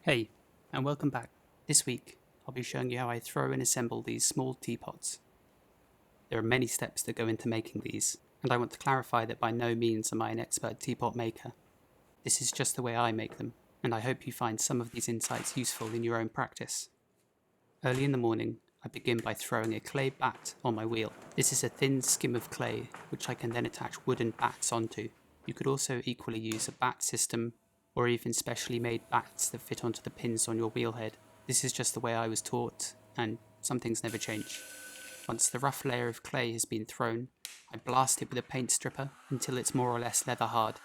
Hey, and welcome back. This week, I'll be showing you how I throw and assemble these small teapots. There are many steps that go into making these, and I want to clarify that by no means am I an expert teapot maker. This is just the way I make them, and I hope you find some of these insights useful in your own practice. Early in the morning, I begin by throwing a clay batt on my wheel. This is a thin skim of clay, which I can then attach wooden batts onto. You could also equally use a batt system, or even specially made batts that fit onto the pins on your wheel head. This is just the way I was taught, and some things never change. Once the rough layer of clay has been thrown, I blast it with a paint stripper until it's more or less leather hard.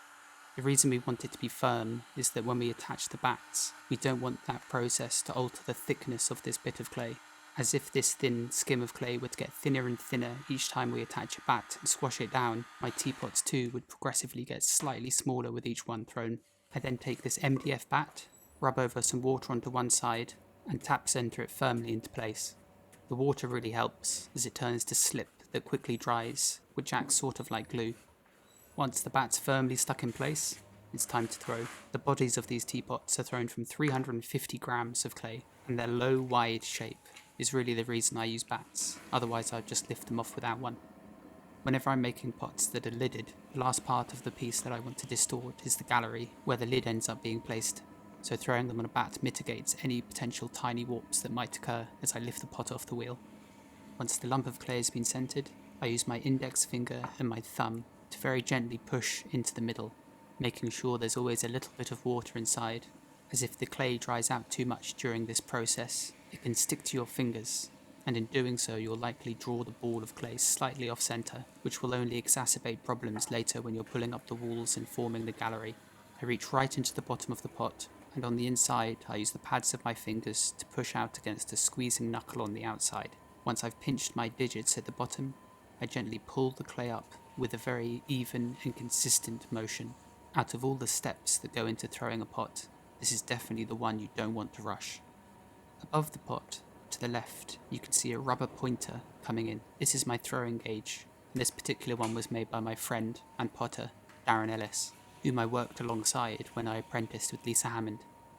The reason we want it to be firm is that when we attach the batts, we don't want that process to alter the thickness of this bit of clay. As if this thin skim of clay were to get thinner and thinner each time we attach a batt and squash it down, my teapots too would progressively get slightly smaller with each one thrown. I then take this MDF batt, rub over some water onto one side, and tap center it firmly into place. The water really helps, as it turns to slip that quickly dries, which acts sort of like glue. Once the batt's firmly stuck in place, it's time to throw. The bodies of these teapots are thrown from 350 grams of clay, and their low, wide shape is really the reason I use batts, otherwise I'd just lift them off without one. Whenever I'm making pots that are lidded, the last part of the piece that I want to distort is the gallery, where the lid ends up being placed, so throwing them on a batt mitigates any potential tiny warps that might occur as I lift the pot off the wheel. Once the lump of clay has been centered, I use my index finger and my thumb to very gently push into the middle, making sure there's always a little bit of water inside, as if the clay dries out too much during this process, it can stick to your fingers, and in doing so you'll likely draw the ball of clay slightly off center, which will only exacerbate problems later when you're pulling up the walls and forming the gallery. I reach right into the bottom of the pot, and on the inside I use the pads of my fingers to push out against a squeezing knuckle on the outside. Once I've pinched my digits at the bottom, I gently pull the clay up with a very even and consistent motion. Out of all the steps that go into throwing a pot, this is definitely the one you don't want to rush. Above the pot, to the left, you can see a rubber pointer coming in. This is my throwing gauge, and this particular one was made by my friend and potter, Darren Ellis, whom I worked alongside when I apprenticed with Lisa Hammond.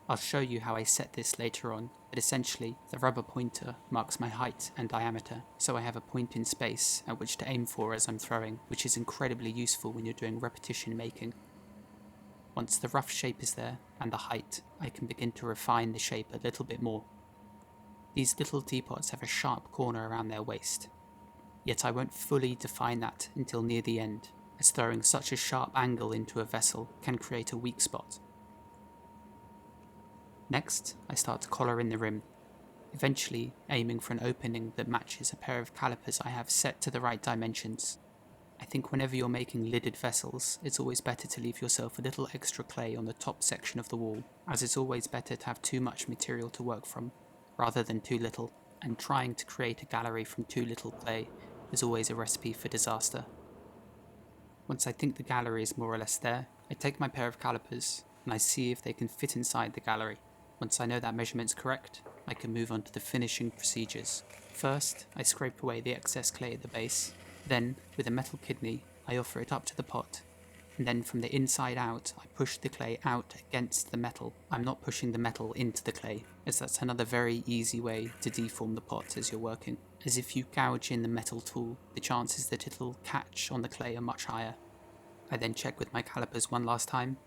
I'll show you how I set this later on, but essentially, the rubber pointer marks my height and diameter, so I have a point in space at which to aim for as I'm throwing, which is incredibly useful when you're doing repetition making. Once the rough shape is there, and the height, I can begin to refine the shape a little bit more. These little teapots have a sharp corner around their waist, yet I won't fully define that until near the end, as throwing such a sharp angle into a vessel can create a weak spot. Next, I start to collar in the rim, eventually aiming for an opening that matches a pair of calipers I have set to the right dimensions. I think whenever you're making lidded vessels, it's always better to leave yourself a little extra clay on the top section of the wall, as it's always better to have too much material to work from, rather than too little, and trying to create a gallery from too little clay is always a recipe for disaster. Once I think the gallery is more or less there, I take my pair of calipers and I see if they can fit inside the gallery. Once I know that measurement's correct, I can move on to the finishing procedures. First, I scrape away the excess clay at the base. Then, with a metal kidney, I offer it up to the pot. And then from the inside out, I push the clay out against the metal. I'm not pushing the metal into the clay, as that's another very easy way to deform the pot as you're working. As if you gouge in the metal tool, the chances that it'll catch on the clay are much higher. I then check with my calipers one last time.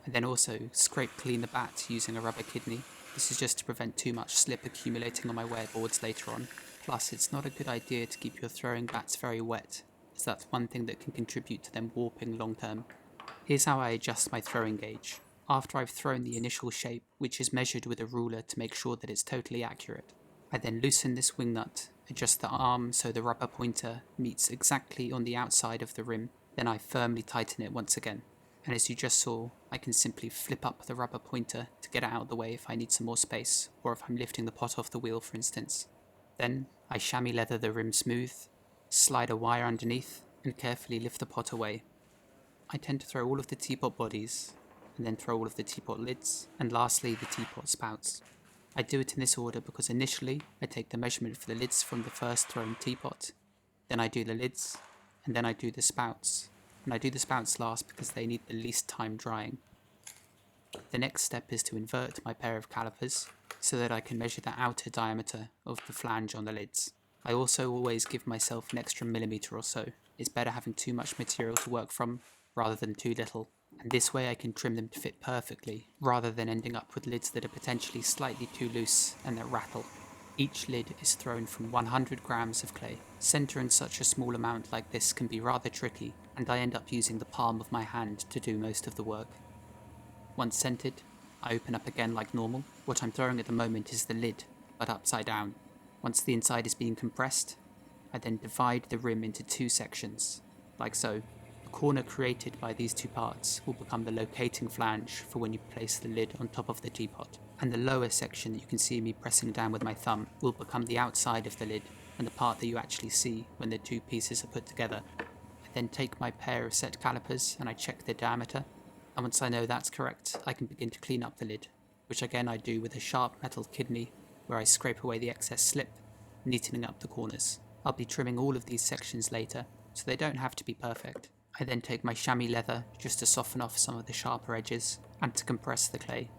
I then also scrape clean the batt using a rubber kidney. This is just to prevent too much slip accumulating on my wear boards later on. Plus, it's not a good idea to keep your throwing batts very wet, as that's one thing that can contribute to them warping long term. Here's how I adjust my throwing gauge. After I've thrown the initial shape, which is measured with a ruler to make sure that it's totally accurate, I then loosen this wing nut, adjust the arm so the rubber pointer meets exactly on the outside of the rim, then I firmly tighten it once again. And as you just saw, I can simply flip up the rubber pointer to get it out of the way if I need some more space, or if I'm lifting the pot off the wheel for instance. Then, I chamois leather the rim smooth, slide a wire underneath, and carefully lift the pot away. I tend to throw all of the teapot bodies, and then throw all of the teapot lids, and lastly the teapot spouts. I do it in this order because initially I take the measurement for the lids from the first thrown teapot, then I do the lids, and then I do the spouts. And I do the spouts last because they need the least time drying. The next step is to invert my pair of calipers so that I can measure the outer diameter of the flange on the lids. I also always give myself an extra millimetre or so. It's better having too much material to work from rather than too little, and this way I can trim them to fit perfectly rather than ending up with lids that are potentially slightly too loose and that rattle. Each lid is thrown from 100 grams of clay. Centering such a small amount like this can be rather tricky, and I end up using the palm of my hand to do most of the work. Once centered, I open up again like normal. What I'm throwing at the moment is the lid, but upside down. Once the inside is being compressed, I then divide the rim into two sections, like so. The corner created by these two parts will become the locating flange for when you place the lid on top of the teapot, and the lower section that you can see me pressing down with my thumb will become the outside of the lid, and the part that you actually see when the two pieces are put together. I then take my pair of set calipers and I check the diameter, and once I know that's correct, I can begin to clean up the lid, which again I do with a sharp metal kidney where I scrape away the excess slip, neatening up the corners. I'll be trimming all of these sections later, so they don't have to be perfect. I then take my chamois leather just to soften off some of the sharper edges and to compress the clay.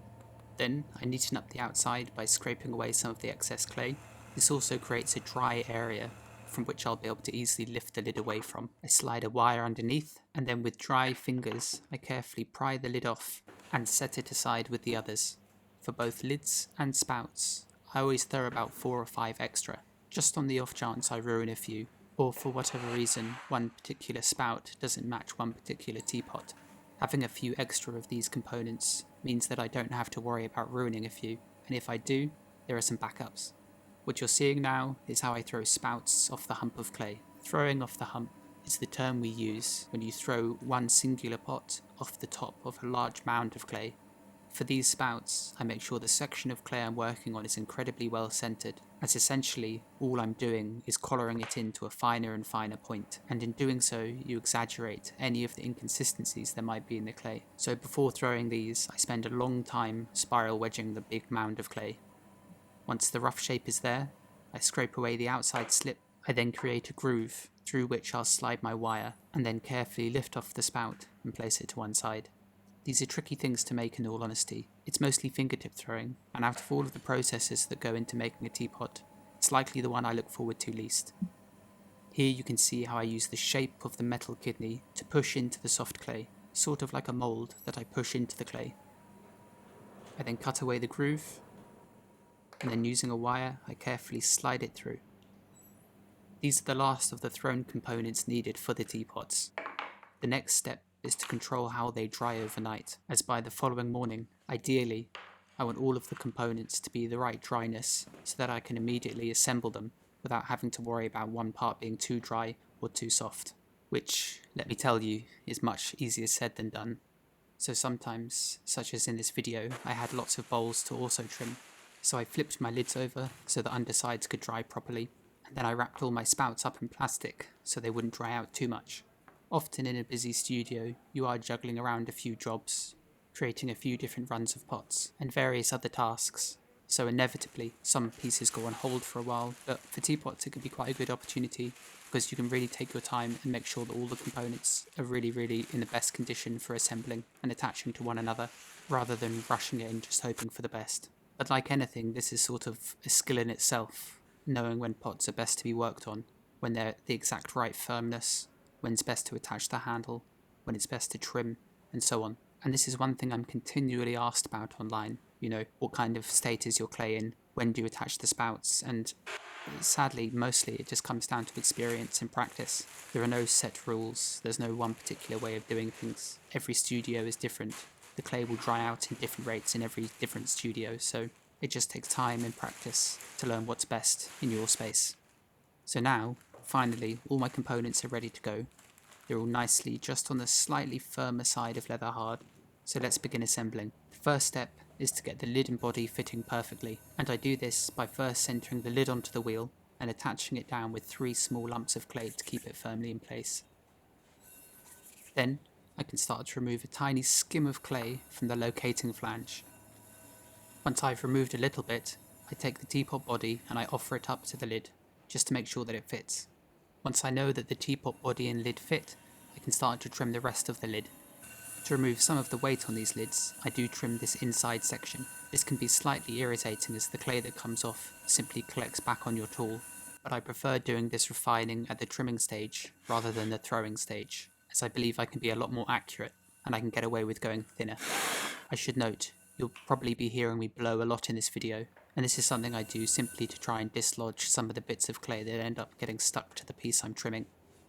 Then I neaten up the outside by scraping away some of the excess clay. This also creates a dry area from which I'll be able to easily lift the lid away from. I slide a wire underneath, and then with dry fingers I carefully pry the lid off and set it aside with the others. For both lids and spouts, I always throw about 4 or 5 extra, just on the off chance I ruin a few, or for whatever reason one particular spout doesn't match one particular teapot. Having a few extra of these components means that I don't have to worry about ruining a few, and if I do, there are some backups. What you're seeing now is how I throw spouts off the hump of clay. Throwing off the hump is the term we use when you throw one singular pot off the top of a large mound of clay. For these spouts, I make sure the section of clay I'm working on is incredibly well centered, as essentially all I'm doing is collaring it into a finer and finer point, and in doing so you exaggerate any of the inconsistencies there might be in the clay. So before throwing these, I spend a long time spiral wedging the big mound of clay. Once the rough shape is there, I scrape away the outside slip. I then create a groove through which I'll slide my wire, and then carefully lift off the spout and place it to one side. These are tricky things to make in all honesty. It's mostly fingertip throwing, and out of all of the processes that go into making a teapot, it's likely the one I look forward to least. Here you can see how I use the shape of the metal kidney to push into the soft clay, sort of like a mould that I push into the clay. I then cut away the groove, and then using a wire I carefully slide it through. These are the last of the thrown components needed for the teapots. The next step is to control how they dry overnight, as by the following morning, ideally, I want all of the components to be the right dryness so that I can immediately assemble them without having to worry about one part being too dry or too soft, which, let me tell you, is much easier said than done. So sometimes, such as in this video, I had lots of bowls to also trim, so I flipped my lids over so the undersides could dry properly, and then I wrapped all my spouts up in plastic so they wouldn't dry out too much. Often in a busy studio, you are juggling around a few jobs, creating a few different runs of pots, and various other tasks, so inevitably some pieces go on hold for a while, but for teapots it can be quite a good opportunity because you can really take your time and make sure that all the components are really in the best condition for assembling and attaching to one another, rather than rushing it and just hoping for the best. But like anything, this is sort of a skill in itself, knowing when pots are best to be worked on, when they're the exact right firmness, when it's best to attach the handle, when it's best to trim, and so on. And this is one thing I'm continually asked about online. What kind of state is your clay in? When do you attach the spouts? And sadly, mostly it just comes down to experience and practice. There are no set rules. There's no one particular way of doing things. Every studio is different. The clay will dry out in different rates in every different studio, so it just takes time and practice to learn what's best in your space. So now, finally, all my components are ready to go. They're all nicely just on the slightly firmer side of leather hard, so let's begin assembling. The first step is to get the lid and body fitting perfectly, and I do this by first centering the lid onto the wheel and attaching it down with 3 small lumps of clay to keep it firmly in place. Then I can start to remove a tiny skim of clay from the locating flange. Once I've removed a little bit, I take the teapot body and I offer it up to the lid, just to make sure that it fits. Once I know that the teapot body and lid fit, I can start to trim the rest of the lid. To remove some of the weight on these lids, I do trim this inside section. This can be slightly irritating as the clay that comes off simply collects back on your tool, but I prefer doing this refining at the trimming stage rather than the throwing stage, as I believe I can be a lot more accurate and I can get away with going thinner. I should note, you'll probably be hearing me blow a lot in this video, and this is something I do simply to try and dislodge some of the bits of clay that end up getting stuck to the piece I'm trimming.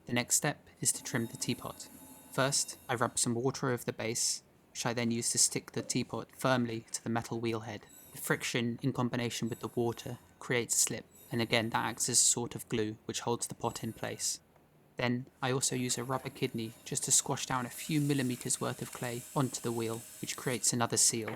The next step is to trim the teapot. First, I rub some water over the base, which I then use to stick the teapot firmly to the metal wheel head. The friction in combination with the water creates a slip, and again that acts as a sort of glue which holds the pot in place. Then I also use a rubber kidney just to squash down a few millimeters worth of clay onto the wheel, which creates another seal.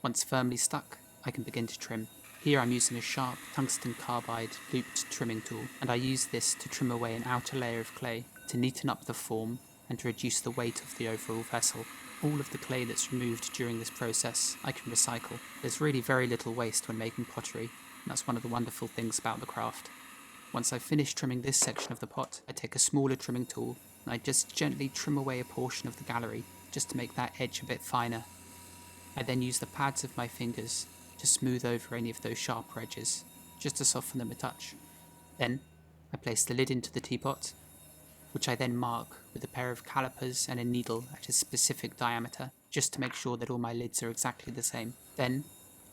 Once firmly stuck, I can begin to trim. Here I'm using a sharp tungsten carbide looped trimming tool, and I use this to trim away an outer layer of clay to neaten up the form and to reduce the weight of the overall vessel. All of the clay that's removed during this process I can recycle. There's really very little waste when making pottery, and that's one of the wonderful things about the craft. Once I've finished trimming this section of the pot, I take a smaller trimming tool and I just gently trim away a portion of the gallery just to make that edge a bit finer. I then use the pads of my fingers to smooth over any of those sharper edges, just to soften them a touch. Then I place the lid into the teapot, which I then mark with a pair of calipers and a needle at a specific diameter, just to make sure that all my lids are exactly the same. Then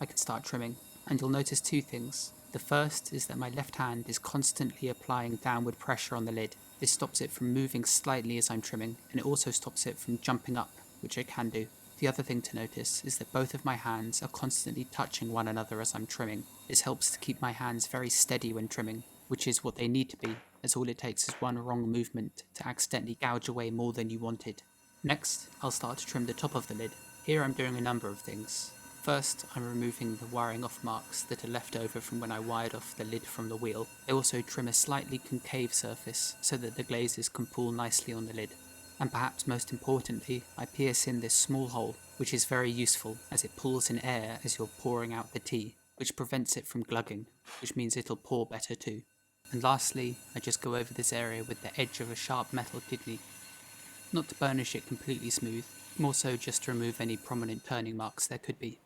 I can start trimming, and you'll notice two things. The first is that my left hand is constantly applying downward pressure on the lid. This stops it from moving slightly as I'm trimming, and it also stops it from jumping up, which it can do. The other thing to notice is that both of my hands are constantly touching one another as I'm trimming. This helps to keep my hands very steady when trimming, which is what they need to be, as all it takes is one wrong movement to accidentally gouge away more than you wanted. Next, I'll start to trim the top of the lid. Here I'm doing a number of things. First, I'm removing the wiring off marks that are left over from when I wired off the lid from the wheel. I also trim a slightly concave surface so that the glazes can pool nicely on the lid. And perhaps most importantly, I pierce in this small hole, which is very useful as it pulls in air as you're pouring out the tea, which prevents it from glugging, which means it'll pour better too. And lastly, I just go over this area with the edge of a sharp metal kidney. Not to burnish it completely smooth, more so just to remove any prominent turning marks there could be.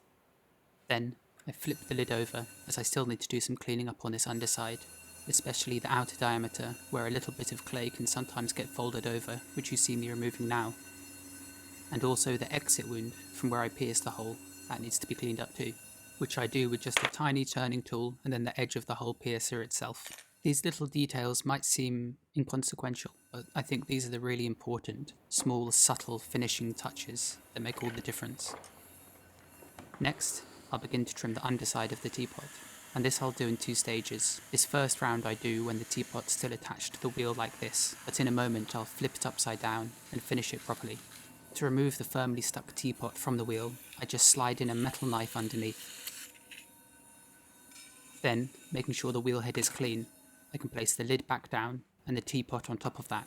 Then, I flip the lid over, as I still need to do some cleaning up on this underside, especially the outer diameter, where a little bit of clay can sometimes get folded over, which you see me removing now. And also the exit wound, from where I pierced the hole, that needs to be cleaned up too, which I do with just a tiny turning tool and then the edge of the hole piercer itself. These little details might seem inconsequential, but I think these are the really important, small, subtle finishing touches that make all the difference. Next, I'll begin to trim the underside of the teapot, and this I'll do in two stages. This first round I do when the teapot's still attached to the wheel like this, but in a moment I'll flip it upside down and finish it properly. To remove the firmly stuck teapot from the wheel, I just slide in a metal knife underneath. Then, making sure the wheel head is clean, I can place the lid back down and the teapot on top of that.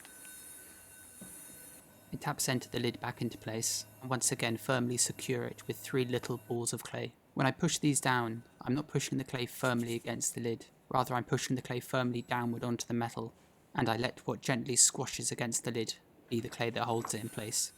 I tap center the lid back into place and once again firmly secure it with 3 little balls of clay. When I push these down, I'm not pushing the clay firmly against the lid, rather I'm pushing the clay firmly downward onto the metal, and I let what gently squashes against the lid be the clay that holds it in place.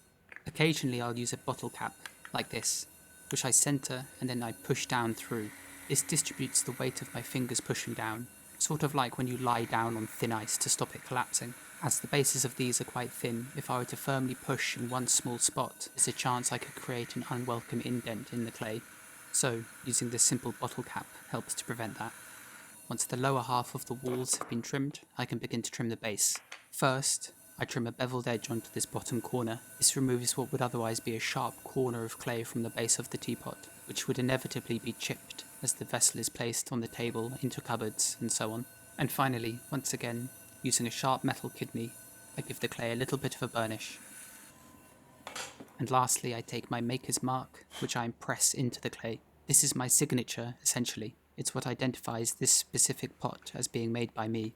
Occasionally I'll use a bottle cap, like this, which I center and then I push down through. This distributes the weight of my fingers pushing down, sort of like when you lie down on thin ice to stop it collapsing. As the bases of these are quite thin, if I were to firmly push in one small spot, there's a chance I could create an unwelcome indent in the clay. So, using this simple bottle cap helps to prevent that. Once the lower half of the walls have been trimmed, I can begin to trim the base. First, I trim a beveled edge onto this bottom corner. This removes what would otherwise be a sharp corner of clay from the base of the teapot, which would inevitably be chipped as the vessel is placed on the table, into cupboards, and so on. And finally, once again, using a sharp metal kidney, I give the clay a little bit of a burnish. And lastly, I take my maker's mark, which I impress into the clay. This is my signature, essentially. It's what identifies this specific pot as being made by me.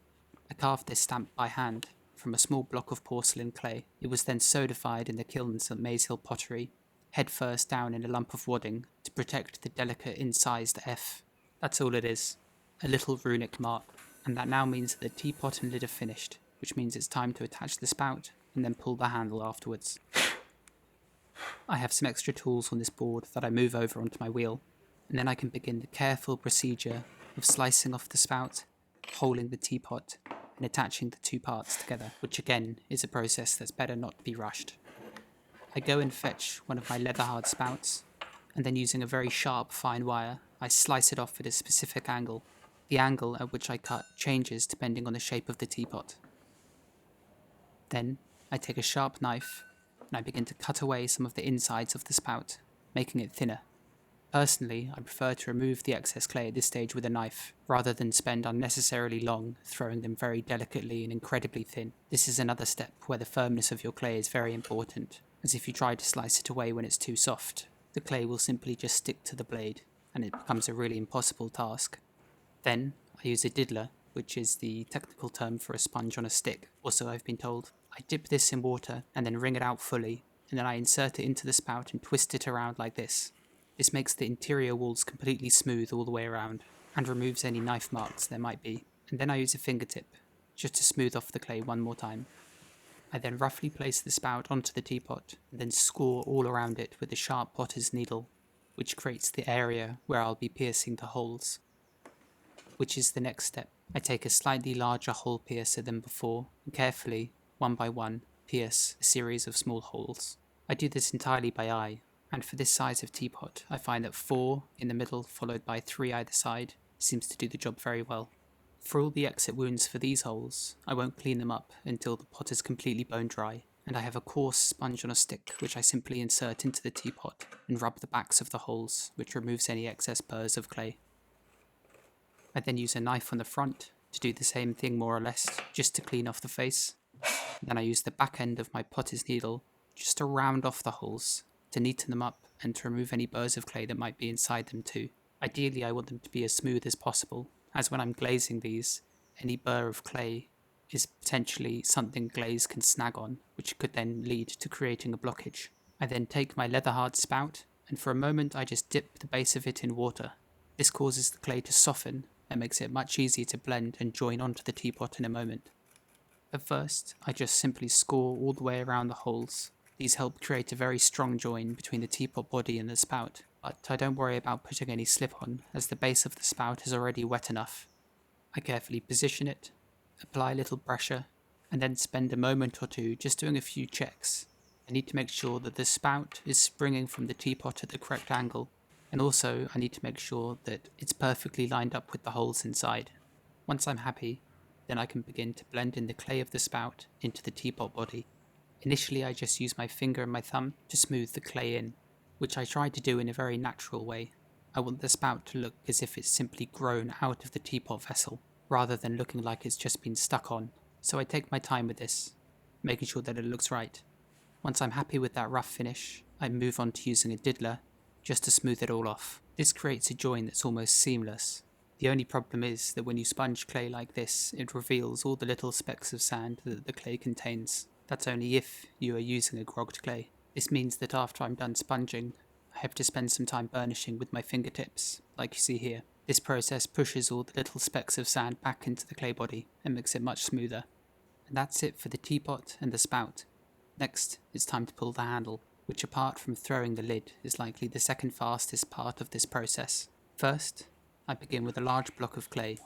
I carved this stamp by hand, from a small block of porcelain clay. It was then solidified in the kilns at Mayshill Pottery, head first down in a lump of wadding, to protect the delicate incised F. That's all it is. A little runic mark. And that now means that the teapot and lid are finished, which means it's time to attach the spout and then pull the handle afterwards. I have some extra tools on this board that I move over onto my wheel, and then I can begin the careful procedure of slicing off the spout, holding the teapot, and attaching the two parts together, which again is a process that's better not to be rushed. I go and fetch one of my leather-hard spouts, and then using a very sharp, fine wire, I slice it off at a specific angle. The angle at which I cut changes depending on the shape of the teapot. Then, I take a sharp knife, and I begin to cut away some of the insides of the spout, making it thinner. Personally, I prefer to remove the excess clay at this stage with a knife, rather than spend unnecessarily long throwing them very delicately and incredibly thin. This is another step where the firmness of your clay is very important, as if you try to slice it away when it's too soft, the clay will simply just stick to the blade, and it becomes a really impossible task. Then, I use a diddler, which is the technical term for a sponge on a stick, or so I've been told. I dip this in water and then wring it out fully, and then I insert it into the spout and twist it around like this. This makes the interior walls completely smooth all the way around, and removes any knife marks there might be. And then I use a fingertip, just to smooth off the clay one more time. I then roughly place the spout onto the teapot, and then score all around it with a sharp potter's needle, which creates the area where I'll be piercing the holes. Which is the next step. I take a slightly larger hole piercer than before, and carefully, one by one, pierce a series of small holes. I do this entirely by eye, and for this size of teapot, I find that 4 in the middle followed by 3 either side seems to do the job very well. For all the exit wounds for these holes, I won't clean them up until the pot is completely bone dry, and I have a coarse sponge on a stick which I simply insert into the teapot and rub the backs of the holes, which removes any excess burrs of clay. I then use a knife on the front to do the same thing more or less, just to clean off the face. Then I use the back end of my potter's needle just to round off the holes, to neaten them up and to remove any burrs of clay that might be inside them too. Ideally I want them to be as smooth as possible, as when I'm glazing these, any burr of clay is potentially something glaze can snag on, which could then lead to creating a blockage. I then take my leather-hard spout, and for a moment I just dip the base of it in water. This causes the clay to soften and makes it much easier to blend and join onto the teapot in a moment. At first, I just simply score all the way around the holes. These help create a very strong join between the teapot body and the spout, but I don't worry about putting any slip on, as the base of the spout is already wet enough. I carefully position it, apply a little pressure, and then spend a moment or two just doing a few checks. I need to make sure that the spout is springing from the teapot at the correct angle, and also I need to make sure that it's perfectly lined up with the holes inside. Once I'm happy, then I can begin to blend in the clay of the spout into the teapot body. Initially I just use my finger and my thumb to smooth the clay in, which I try to do in a very natural way. I want the spout to look as if it's simply grown out of the teapot vessel, rather than looking like it's just been stuck on. So I take my time with this, making sure that it looks right. Once I'm happy with that rough finish, I move on to using a diddler, just to smooth it all off. This creates a join that's almost seamless. The only problem is that when you sponge clay like this, it reveals all the little specks of sand that the clay contains. That's only if you are using a grogged clay. This means that after I'm done sponging, I have to spend some time burnishing with my fingertips, like you see here. This process pushes all the little specks of sand back into the clay body and makes it much smoother. And that's it for the teapot and the spout. Next, it's time to pull the handle, which apart from throwing the lid is likely the second fastest part of this process. First, I begin with a large block of clay,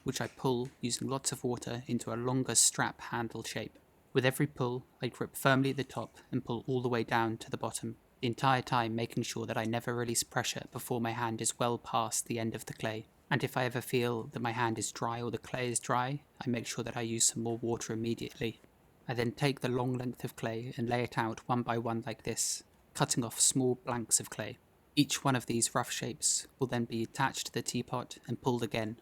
which I pull using lots of water into a longer strap handle shape. With every pull, I grip firmly at the top and pull all the way down to the bottom, the entire time making sure that I never release pressure before my hand is well past the end of the clay. And if I ever feel that my hand is dry or the clay is dry, I make sure that I use some more water immediately. I then take the long length of clay and lay it out one by one like this, cutting off small blanks of clay. Each one of these rough shapes will then be attached to the teapot and pulled again,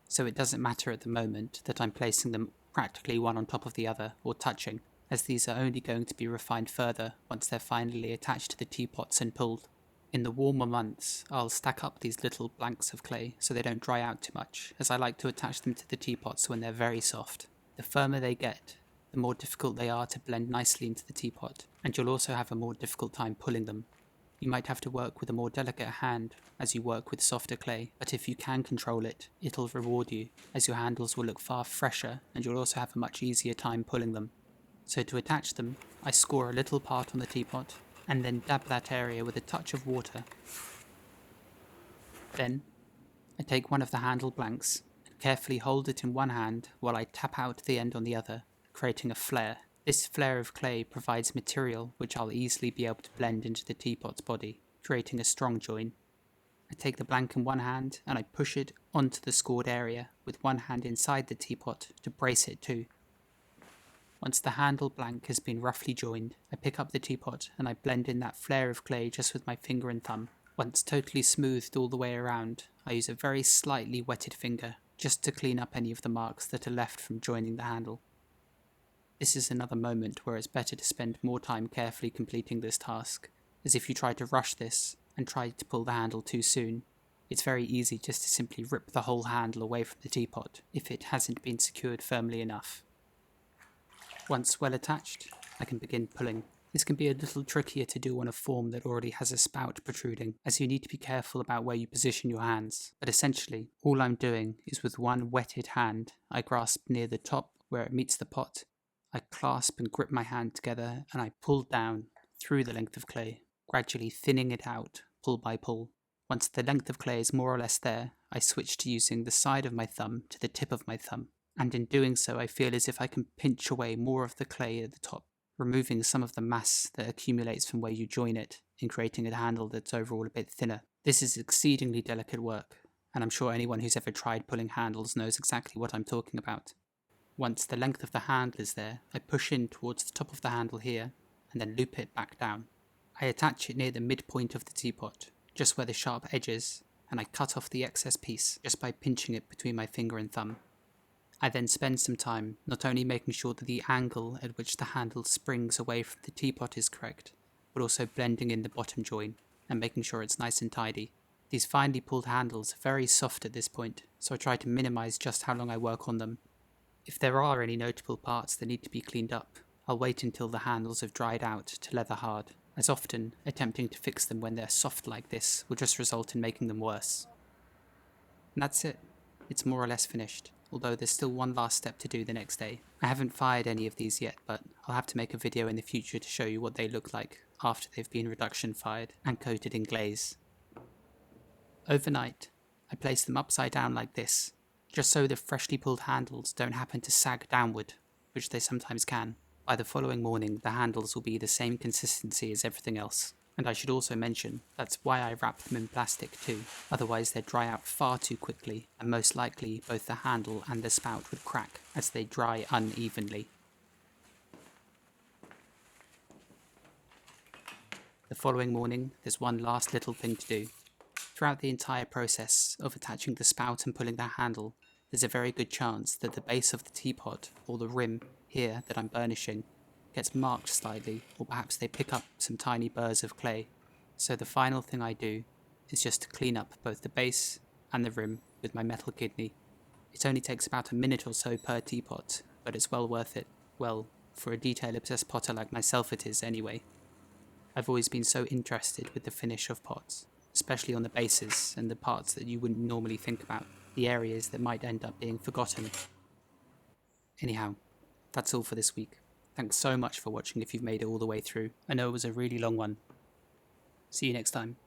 so it doesn't matter at the moment that I'm placing them practically one on top of the other or touching, as these are only going to be refined further once they're finally attached to the teapots and pulled. In the warmer months, I'll stack up these little blanks of clay so they don't dry out too much, as I like to attach them to the teapots when they're very soft. The firmer they get, the more difficult they are to blend nicely into the teapot, and you'll also have a more difficult time pulling them. You might have to work with a more delicate hand as you work with softer clay, but if you can control it, it'll reward you, as your handles will look far fresher and you'll also have a much easier time pulling them. So to attach them, I score a little part on the teapot, and then dab that area with a touch of water. Then, I take one of the handle blanks and carefully hold it in one hand while I tap out the end on the other, creating a flare. This flare of clay provides material which I'll easily be able to blend into the teapot's body, creating a strong join. I take the blank in one hand and I push it onto the scored area with one hand inside the teapot to brace it too. Once the handle blank has been roughly joined, I pick up the teapot and I blend in that flare of clay just with my finger and thumb. Once totally smoothed all the way around, I use a very slightly wetted finger just to clean up any of the marks that are left from joining the handle. This is another moment where it's better to spend more time carefully completing this task, as if you try to rush this and try to pull the handle too soon, it's very easy just to simply rip the whole handle away from the teapot if it hasn't been secured firmly enough. Once well attached, I can begin pulling. This can be a little trickier to do on a form that already has a spout protruding, as you need to be careful about where you position your hands. But essentially, all I'm doing is with one wetted hand, I grasp near the top where it meets the pot. I clasp and grip my hand together and I pull down through the length of clay, gradually thinning it out, pull by pull. Once the length of clay is more or less there, I switch to using the side of my thumb to the tip of my thumb, and in doing so I feel as if I can pinch away more of the clay at the top, removing some of the mass that accumulates from where you join it, in creating a handle that's overall a bit thinner. This is exceedingly delicate work, and I'm sure anyone who's ever tried pulling handles knows exactly what I'm talking about. Once the length of the handle is there, I push in towards the top of the handle here, and then loop it back down. I attach it near the midpoint of the teapot, just where the sharp edge is, and I cut off the excess piece just by pinching it between my finger and thumb. I then spend some time not only making sure that the angle at which the handle springs away from the teapot is correct, but also blending in the bottom join and making sure it's nice and tidy. These finely pulled handles are very soft at this point, so I try to minimize just how long I work on them. If there are any notable parts that need to be cleaned up, I'll wait until the handles have dried out to leather hard, as often attempting to fix them when they're soft like this will just result in making them worse. And that's it. It's more or less finished, although there's still one last step to do the next day. I haven't fired any of these yet, but I'll have to make a video in the future to show you what they look like after they've been reduction fired and coated in glaze. Overnight, I place them upside down like this, just so the freshly pulled handles don't happen to sag downward, which they sometimes can. By the following morning, the handles will be the same consistency as everything else. And I should also mention, that's why I wrap them in plastic too, otherwise they'd dry out far too quickly, and most likely both the handle and the spout would crack as they dry unevenly. The following morning, there's one last little thing to do. Throughout the entire process of attaching the spout and pulling the handle, there's a very good chance that the base of the teapot, or the rim here that I'm burnishing, gets marked slightly, or perhaps they pick up some tiny burrs of clay. So the final thing I do is just to clean up both the base and the rim with my metal kidney. It only takes about a minute or so per teapot, but it's well worth it. Well, for a detail-obsessed potter like myself it is anyway. I've always been so interested with the finish of pots, especially on the bases and the parts that you wouldn't normally think about, the areas that might end up being forgotten. Anyhow, that's all for this week. Thanks so much for watching if you've made it all the way through. I know it was a really long one. See you next time.